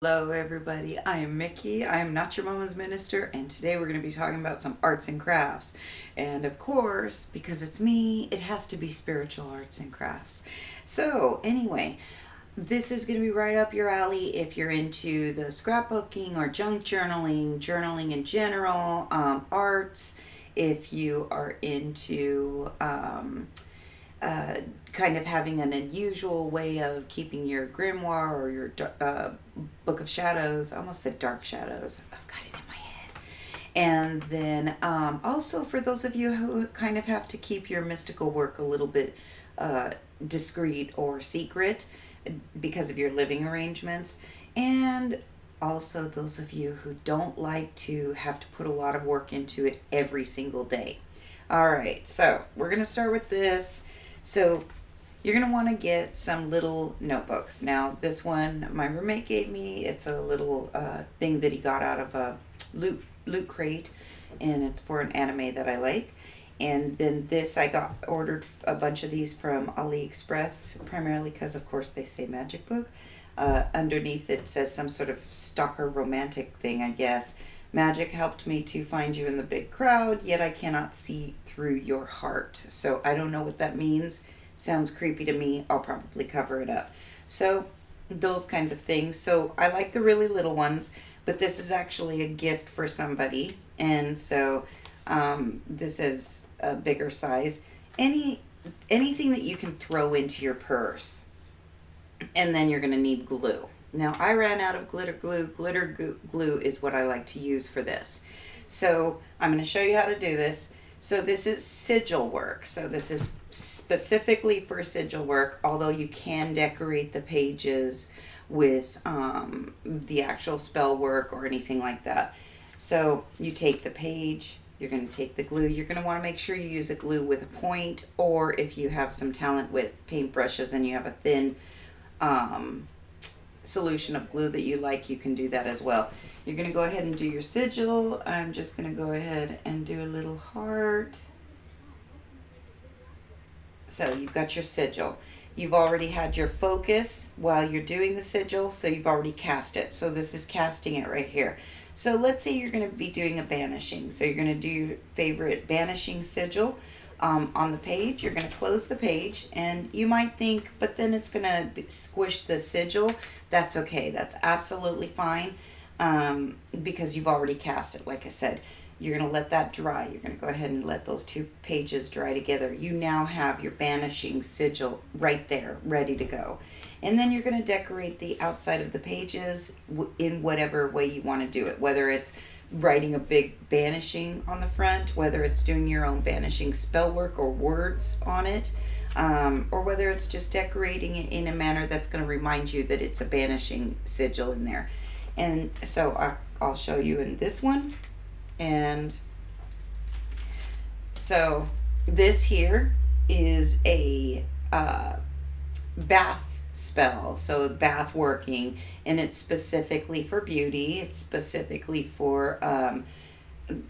Hello everybody, I am Mickey. I am not your mama's minister, and today we're going to be talking about some arts and crafts. And of course, because it's me, it has to be spiritual arts and crafts. So anyway, this is going to be right up your alley if you're into the scrapbooking or junk journaling, journaling in general, arts, if you are into uh, kind of having an unusual way of keeping your grimoire or your book of shadows. I almost said dark shadows. I've got it in my head. And then also for those of you who kind of have to keep your mystical work a little bit discreet or secret because of your living arrangements. And also those of you who don't like to have to put a lot of work into it every single day. All right, so we're going to start with this. So you're going to want to get some little notebooks. Now, this one my roommate gave me. It's a little thing that he got out of a loot crate, and it's for an anime that I like. And then this, I got ordered a bunch of these from AliExpress, primarily because, of course, they say magic book. Underneath it says some sort of stalker romantic thing, I guess. Magic helped me to find you in the big crowd, yet I cannot see through your heart. So I don't know what that means. Sounds creepy to me. I'll probably cover it up. So those kinds of things. So I like the really little ones, but this is actually a gift for somebody. And so this is a bigger size. Anything that you can throw into your purse. And then you're going to need glue. Now, I ran out of glitter glue. Glue is what I like to use for this. So I'm going to show you how to do this. So this is sigil work. So this is specifically for sigil work, although you can decorate the pages with the actual spell work or anything like that. So you take the page, you're going to take the glue. You're going to want to make sure you use a glue with a point, or if you have some talent with paintbrushes and you have a thin solution of glue that you like, you can do that as well. You're going to go ahead and do your sigil. I'm just going to go ahead and do a little heart. So you've got your sigil. You've already had your focus while you're doing the sigil, so you've already cast it. So this is casting it right here. So let's say you're going to be doing a banishing. So you're going to do your favorite banishing sigil on the page. You're going to close the page, and you might think, but then it's going to squish the sigil. That's okay. That's absolutely fine because you've already cast it. Like I said, you're going to let that dry. You're going to go ahead and let those two pages dry together. You now have your banishing sigil right there, ready to go. And then you're going to decorate the outside of the pages in whatever way you want to do it, whether it's writing a big banishing on the front, whether it's doing your own banishing spell work or words on it, or whether it's just decorating it in a manner that's going to remind you that it's a banishing sigil in there. And so I'll show you in this one. And so this here is a bath spell, so bath working, and it's specifically for beauty. It's specifically for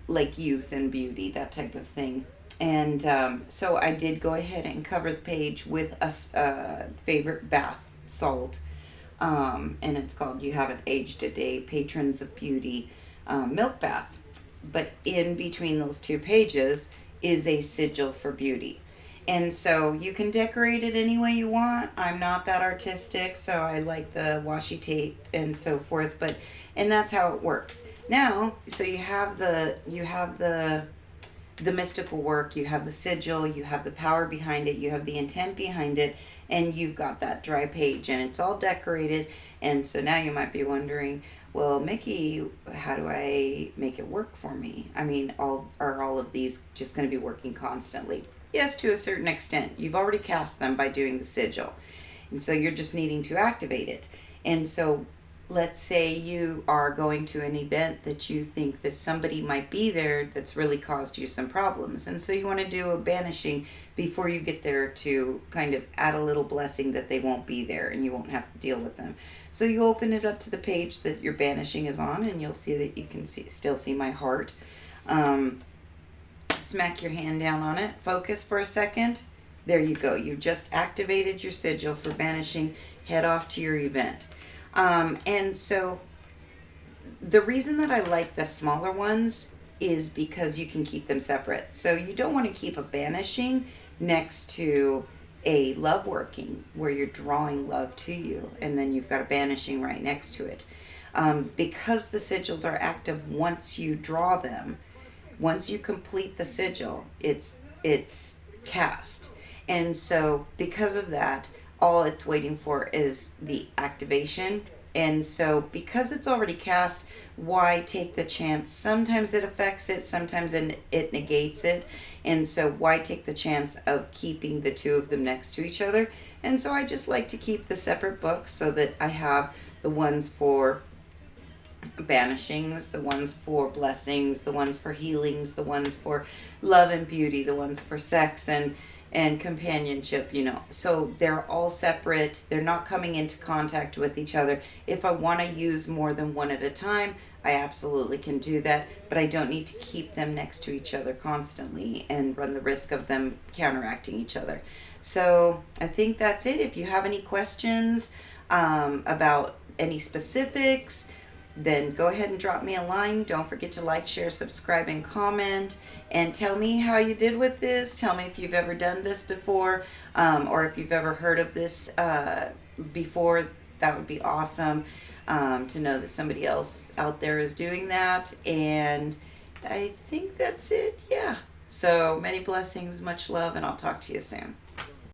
like youth and beauty, that type of thing. And so I did go ahead and cover the page with a favorite bath salt, and it's called You Haven't Aged a Day, Patrons of Beauty Milk Bath. But in between those two pages is a sigil for beauty. And so you can decorate it any way you want. I'm not that artistic, so I like the washi tape and so forth, and that's how it works. Now, so you have the mystical work, you have the sigil, you have the power behind it, you have the intent behind it, and you've got that dry page, and it's all decorated. And so now you might be wondering, well, Mickey, how do I make it work for me? I mean, are all of these just going to be working constantly? Yes, to a certain extent. You've already cast them by doing the sigil. And so you're just needing to activate it. And so let's say you are going to an event that you think that somebody might be there that's really caused you some problems. And so you want to do a banishing before you get there to kind of add a little blessing that they won't be there and you won't have to deal with them. So you open it up to the page that your banishing is on, and you'll see that you can still see my heart. Smack your hand down on it. Focus for a second. There you go. You just activated your sigil for banishing. Head off to your event. And so the reason that I like the smaller ones is because you can keep them separate. So you don't want to keep a banishing next to a love working where you're drawing love to you, and then you've got a banishing right next to it. Because the sigils are active once you draw them, once you complete the sigil, it's cast. And so because of that, all it's waiting for is the activation. And so because it's already cast, why take the chance? Sometimes it affects it, sometimes it negates it. And so why take the chance of keeping the two of them next to each other? And so I just like to keep the separate books so that I have the ones for banishings, the ones for blessings, the ones for healings, the ones for love and beauty, the ones for sex and companionship, you know. So they're all separate. They're not coming into contact with each other. If I want to use more than one at a time, I absolutely can do that, but I don't need to keep them next to each other constantly and run the risk of them counteracting each other. So I think that's it. If you have any questions about any specifics, then go ahead and drop me a line. Don't forget to like, share, subscribe, and comment. And tell me how you did with this. Tell me if you've ever done this before, or if you've ever heard of this before. That would be awesome to know that somebody else out there is doing that. And I think that's it. Yeah. So many blessings, much love, and I'll talk to you soon.